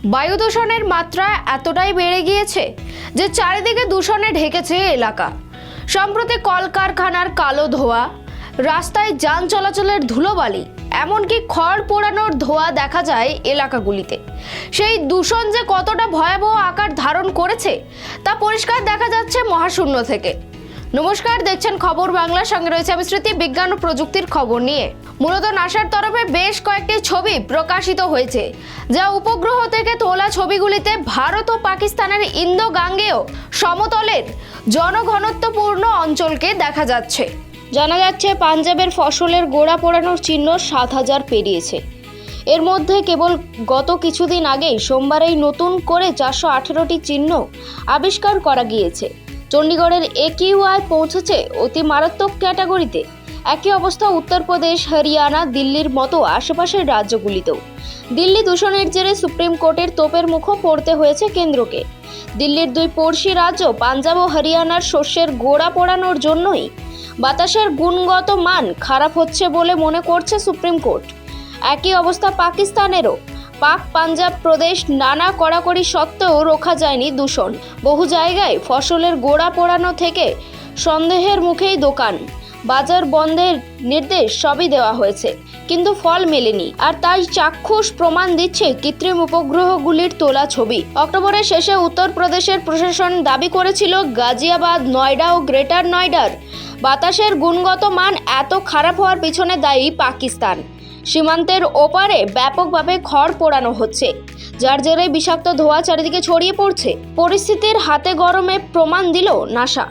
বায়ু দূষণের মাত্রা এতটাই বেড়ে গিয়েছে যে চারিদিকে দূষণে ঢেকেছে এলাকা। সম্প্রতি কলকারখানার কালো ধোঁয়া, রাস্তায় যান চলাচলের ধুলোবালি, এমনকি খড় পোড়ানোর ধোঁয়া দেখা যায় এলাকাগুলিতে। সেই দূষণ যে কতটা ভয়াবহ আকার ধারণ করেছে তা পরিষ্কার দেখা যাচ্ছে মহাশূন্য থেকে। নমস্কার, দেখছেন খবর বাংলার সঙ্গে রয়েছে আমি স্মৃতি। বিজ্ঞান ও প্রযুক্তির খবর নিয়ে মূলত নাসার তরফে বেশ কয়েকটি ছবি প্রকাশিত হয়েছে, যা উপগ্রহ থেকে তোলা ছবিগুলিতে ভারত ও পাকিস্তানের ইন্দো গাঙ্গেয় সমতলের জনঘনত্বপূর্ণ অঞ্চলকে দেখা যাচ্ছে। জানা যাচ্ছে পাঞ্জাবের ফসলের গোড়া পোড়ানোর চিহ্ন ৭,০০০ পেরিয়েছে। এর মধ্যে কেবল গত কিছুদিন আগেই সোমবারেই নতুন করে ৪১৮টি চিহ্ন আবিষ্কার করা গিয়েছে। চণ্ডীগড়ের AQI পৌঁছেছে অতি মারাত্মক ক্যাটাগরিতে। একই অবস্থা উত্তরপ্রদেশ, হরিয়ানা, দিল্লির মতো আশেপাশের রাজ্যগুলিতেও। দিল্লি দূষণের জেরে সুপ্রিম কোর্টের তোপের মুখও পড়তে হয়েছে কেন্দ্রকে। দিল্লির দুই পড়শি রাজ্য পাঞ্জাব ও হরিয়ানার শস্যের গোড়া পোড়ানোর জন্যই বাতাসের গুণগত মান খারাপ হচ্ছে বলে মনে করছে সুপ্রিম কোর্ট। একই অবস্থা পাকিস্তানেরও। পাক পাঞ্জাব প্রদেশ নানা কড়াকড়ি সত্ত্বেও রোখা যায়নি দূষণ। বহু জায়গায় ফসলের গোড়া পোড়ানো থেকে সন্দেহের মুখেই দোকান, বাজার বন্ধের নির্দেশ সবই দেওয়া হয়েছে, কিন্তু ফল মেলেনি। আর তাই চাক্ষুষ প্রমাণ দিচ্ছে কৃত্রিম উপগ্রহগুলির তোলা ছবি। অক্টোবরের শেষে উত্তরপ্রদেশের প্রশাসন দাবি করেছিল গাজিয়াবাদ, নয়ডা ও গ্রেটার নয়ডার বাতাসের গুণগত মান এত খারাপ হওয়ার পিছনে দায়ী পাকিস্তান। সীমান্তের ওপারে ব্যাপকভাবে খড় পোড়ানো হচ্ছে, যার জেরে বিষাক্ত ধোঁয়া চারিদিকে ছড়িয়ে পড়ছে। পরিস্থিতির হাতে গরমে প্রমাণ দিল নাসা।